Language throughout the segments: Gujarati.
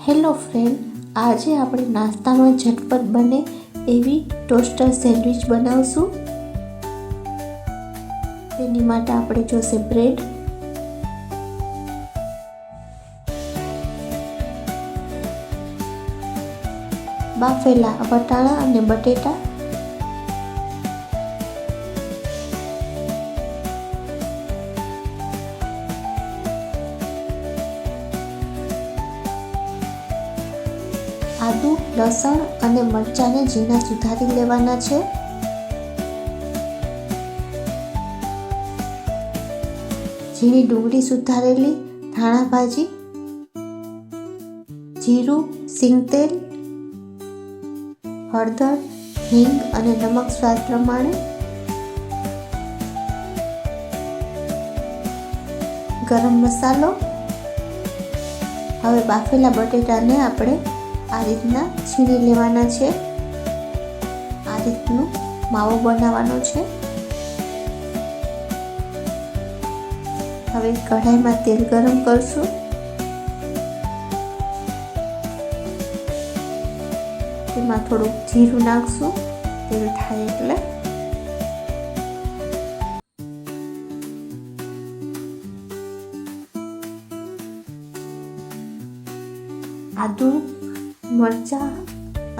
હેલો ફ્રેન્ડ, આજે આપણે નાસ્તામાં ઝટપટ બને એવી ટોસ્ટર સેન્ડવિચ બનાવશું. તેની માટે આપણે જોશે બ્રેડ, બાફેલા વટાણા અને બટેટા, આદુ, લસણ અને મરચાંને ઝીણા સુધારી લેવાના છે. ઝીણી ડુંગળી સુધારેલી, ધાણા ભાજી, જીરું, સિંગતેલ, હળદર, હિંગ અને નમક સ્વાદ પ્રમાણે, ગરમ મસાલો. હવે બાફેલા બટેટાને આપણે આ રીતના છીણી લેવાના છે. આ રીતનું માવો બનાવવાનો છે. હવે કઢાઈમાં તેલ ગરમ કરશું. તેમાં થોડુંક જીરું નાખશું. તેલ થાય એટલે આદુ, મરચાં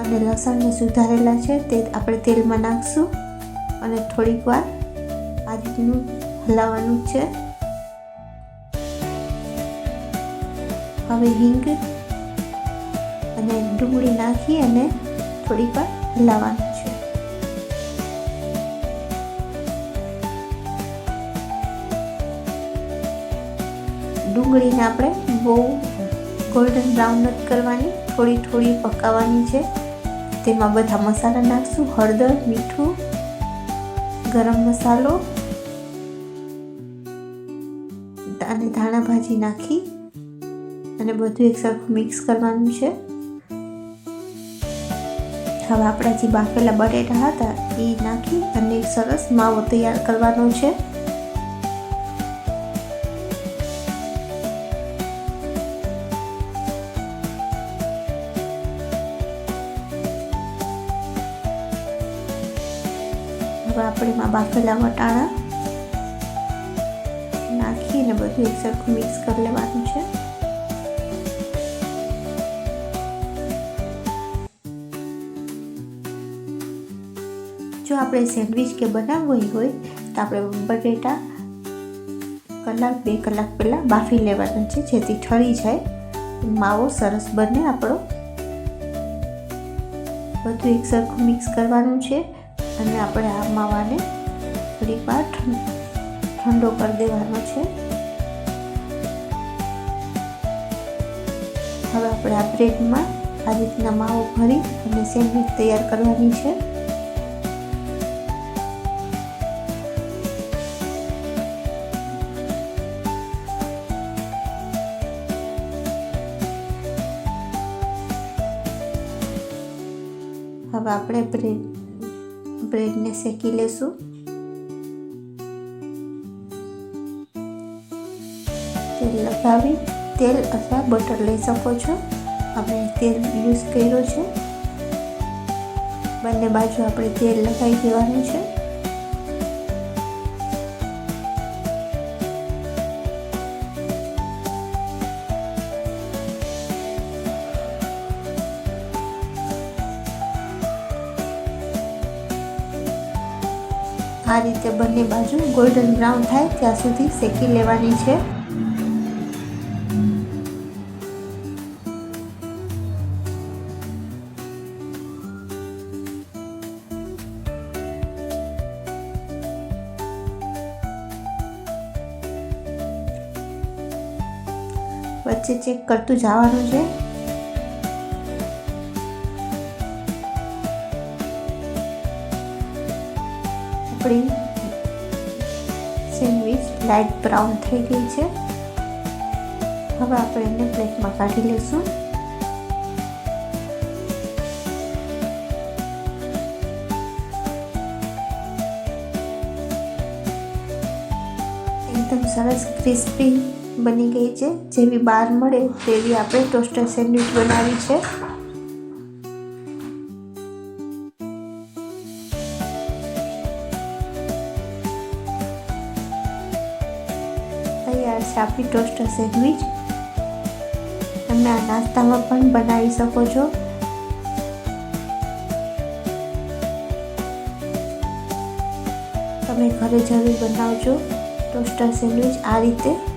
અને લસણને સુધારેલા છે તે આપણે તેલમાં નાખશું અને થોડીક વાર આ રીતનું હલાવવાનું છે. હવે હિંગ અને ડુંગળી નાખી અને થોડીક વાર હલાવવાનું છે. ડુંગળીને આપણે બહુ ગોલ્ડન બ્રાઉન નથી કરવાની, થોડી પકાવવાની છે. તેમાં બધા મસાલા નાખશું: હળદર, મીઠું, ગરમ મસાલો અને ધાણા ભાજી નાખી અને બધું એકસરખું મિક્સ કરવાનું છે. હવે આપણા જે બાફેલા બટેટા હતા એ નાખી અને એક સરસ માવો તૈયાર કરવાનો છે. હવે આપણે એમાં બાફેલા વટાણા નાખીને બધું એકસરખું મિક્સ કરી લેવાનું છે. જો આપણે સેન્ડવિચ કે બનાવવી હોય તો આપણે બટેટા 1-2 કલાક પહેલાં બાફી લેવાના છે, જેથી ઠરી જાય, માવો સરસ બને આપણો. બધું એકસરખું મિક્સ કરવાનું છે અને આપણે આ માવાને થોડીક વાર ઠંડો કરી દેવાનો છે. હવે આપણે આ બ્રેડમાં આ રીતના માવો ભરી અને સેન્ડવિચ તૈયાર કરવાની છે. હવે આપણે બ્રેડને શેકી લેશું. તેલ લગાવી તેલ અથવા બટર લઈ શકો છો. આપણે તેલ યુઝ કર્યો છે. બંને બાજુ આપણે તેલ લગાવી દેવાનું છે. આ રીતે બંને બાજુ ગોલ્ડન બ્રાઉન થાય ત્યાં સુધી શેકી લેવાની છે. વચ્ચે ચેક કરતું જવાનું છે. આપણી સેન્ડવિચ લાઇટ બ્રાઉન થઈ ગઈ છે. હવે આપણે એને પ્લેટમાં કાઢી લઈશું. એકદમ સરસ ક્રિસ્પી બની ગઈ છે. જેવી બહાર મળે તેવી આપણે ટોસ્ટર સેન્ડવિચ બનાવી છે. તૈયાર છે આપણી ટોસ્ટર સેન્ડવિચ. તમે આ નાસ્તામાં પણ બનાવી શકો છો. તમે ઘરે જરૂર બનાવજો ટોસ્ટર સેન્ડવિચ આ રીતે.